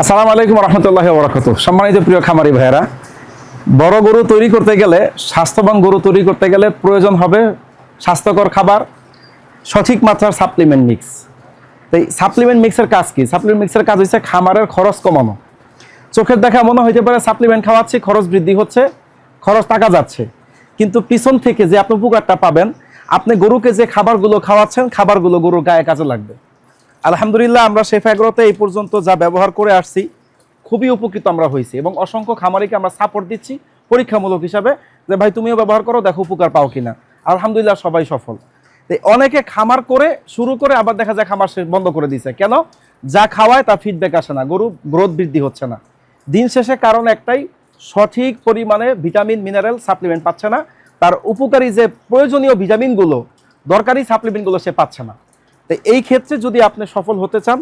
আসসালামু আলাইকুম রহমতুল্লাহি ওয়া বারাকাতুহু। সম্মানিত প্রিয় খামারি ভাইয়েরা, বড় গরু তৈরি করতে গেলে, স্বাস্থ্যবান গরু তৈরি করতে গেলে প্রয়োজন হবে স্বাস্থ্যকর খাবার, সঠিক মাত্রার সাপ্লিমেন্ট মিক্স। তো এই সাপ্লিমেন্ট মিক্সের কাজ কি? সাপ্লিমেন্ট মিক্সের কাজ হচ্ছে খামারের খরচ কমানো। চোখের দেখা মনে হইতে পারে সাপ্লিমেন্ট খাওয়াচ্ছি, খরচ বৃদ্ধি হচ্ছে, খরচ টাকা যাচ্ছে, কিন্তু পিছন থেকে যে আপনি উপকারটা পাবেন, আপনি গরুকে যে খাবারগুলো খাওয়াচ্ছেন, খাবারগুলো গরুর গায়ে কাজে লাগবে। আলহামদুলিল্লাহ, আমরা শেফ এগ্রোতে এই পর্যন্ত যা ব্যবহার করে আসছি খুবই উপকৃত আমরা হয়েছি, এবং অসংখ্য খামারিকে আমরা সাপোর্ট দিচ্ছি পরীক্ষামূলক হিসাবে, যে ভাই তুমিও ব্যবহার করো, দেখো উপকার পাও কিনা। আলহামদুলিল্লাহ সবাই সফল। অনেকে খামার করে শুরু করে আবার দেখা যায় খামার শেষ বন্ধ করে দিছে। কেন? যা খাওয়ায় তা ফিডব্যাক আসে না, গরু গ্রোথ বৃদ্ধি হচ্ছে না। দিন শেষে কারণ একটাই, সঠিক পরিমাণে ভিটামিন মিনারেল সাপ্লিমেন্ট পাচ্ছে না, তার উপকারী যে প্রয়োজনীয় ভিটামিনগুলো, দরকারি সাপ্লিমেন্টগুলো সে পাচ্ছে না। তো এই ক্ষেত্রে যদি আপনি সফল হতে চান,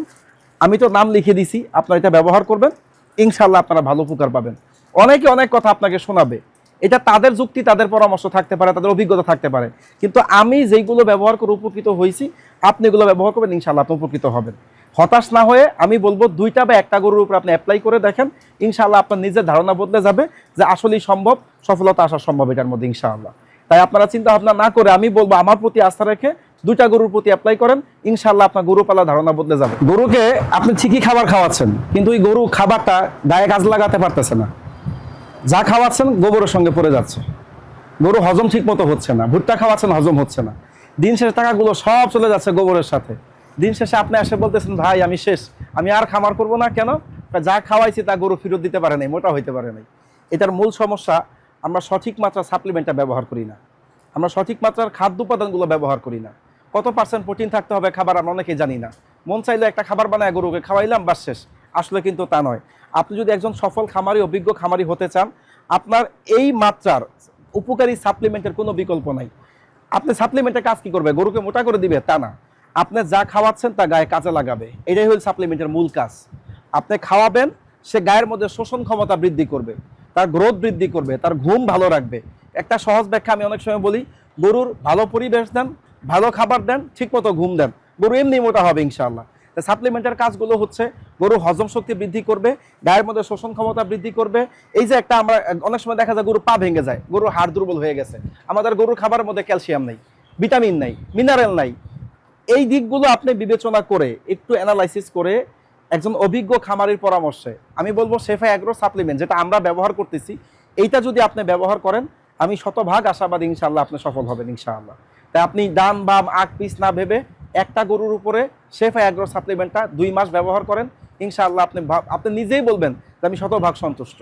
আমি তো নাম লিখে দিছি, আপনারা এটা ব্যবহার করবেন, ইনশাল্লাহ আপনারা ভালো উপকার পাবেন। অনেকে অনেক কথা আপনাকে শোনাবে, এটা তাদের যুক্তি, তাদের পরামর্শ থাকতে পারে, তাদের অভিজ্ঞতা থাকতে পারে, কিন্তু আমি যেইগুলো ব্যবহার করে উপকৃত হয়েছি, আপনি এগুলো ব্যবহার করবেন, ইনশাল্লাহ আপনি উপকৃত হবেন। হতাশ না হয়ে আমি বলবো, দুইটা বা একটা গরুর উপর আপনি অ্যাপ্লাই করে দেখেন, ইনশাল্লাহ আপনার নিজের ধারণা বদলে যাবে যে আসলেই সম্ভব, সফলতা আসা সম্ভব এটার মধ্যে ইনশাআল্লাহ। তাই আপনারা চিন্তা ভাবনা না করে আমি বলবো, আমার প্রতি আস্থা রেখে দুইটা গরুর প্রতি অ্যাপ্লাই করেন, ইনশাআল্লাহ আপনার গরু পালা ধারণা বদলে যাবে। গরুকে আপনি ঠিকই খাবার খাওয়াচ্ছেন, কিন্তু ওই গরু খাবারটা গায়ে কাজ লাগাতে পারতেছে না। যা খাওয়াচ্ছেন গোবরের সঙ্গে পড়ে যাচ্ছে, গরু হজম ঠিক মতো হচ্ছে না। ভুট্টা খাওয়াচ্ছেন, হজম হচ্ছে না। দিন শেষে টাকাগুলো সব চলে যাচ্ছে গোবরের সাথে। দিন শেষে আপনি এসে বলতেছেন, ভাই আমি শেষ, আমি আর খামার করবো না। কেন? যা খাওয়াইছি তা গরু ফেরত দিতে পারে নাই, মোটা হইতে পারে নাই। এটার মূল সমস্যা, আমরা সঠিক মাত্রার সাপ্লিমেন্টটা ব্যবহার করি না, আমরা সঠিক মাত্রার খাদ্য উপাদানগুলো ব্যবহার করি না। কত পার্সেন্ট প্রোটিন থাকতে হবে খাবার আমরা অনেকেই জানি না। মন চাইলে একটা খাবার বানায় গরুকে খাওয়াইলাম, বাস শেষ। আসলে কিন্তু তা নয়। আপনি যদি একজন সফল খামারি, অভিজ্ঞ খামারি হতে চান, আপনার এই মাত্রার উপকারী সাপ্লিমেন্টের কোনো বিকল্প নাই। আপনি সাপ্লিমেন্টের কাজ কি করবে? গরুকে মোটা করে দিবে তা না, আপনি যা খাওয়াচ্ছেন তা গায়ে কাজে লাগাবে। এটাই হল সাপ্লিমেন্টের মূল কাজ। আপনি খাওয়াবেন, সে গায়ের মধ্যে শোষণ ক্ষমতা বৃদ্ধি করবে, তার গ্রোথ বৃদ্ধি করবে, তার ঘুম ভালো রাখবে। একটা সহজ ব্যাখ্যা আমি অনেক সময় বলি, গরুর ভালো পরিবেশ দেন, ভালো খাবার দেন, ঠিকমতো ঘুম দেন, গরু এমনি মোটা হবে ইনশাআল্লাহ। সাপ্লিমেন্টের কাজগুলো হচ্ছে গরু হজম শক্তি বৃদ্ধি করবে, গায়ের মধ্যে শোষণ ক্ষমতা বৃদ্ধি করবে। এই যে একটা আমরা অনেক সময় দেখা যায় গরু পা ভেঙে যায়, গরু হাড় দুর্বল হয়ে গেছে, আমাদের গরুর খাবারের মধ্যে ক্যালসিয়াম নাই, ভিটামিন নাই, মিনারেল নাই। এই দিকগুলো আপনি বিবেচনা করে, একটু অ্যানালাইসিস করে, একজন অভিজ্ঞ খামারির পরামর্শে আমি বলবো শেফা অ্যাগ্রো সাপ্লিমেন্ট যেটা আমরা ব্যবহার করতেছি, এইটা যদি আপনি ব্যবহার করেন, আমি শতভাগ আশাবাদী ইনশাআল্লাহ আপনি সফল হবেন ইনশাআল্লাহ। তাই আপনি ডান বাম আগ পিছ না ভেবে একটা গরুর উপরে শেফা অ্যাগ্রো সাপ্লিমেন্টটা 2 মাস ব্যবহার করেন, ইনশাআল্লাহ আপনি নিজেই বলবেন যে আমি শতভাগ সন্তুষ্ট।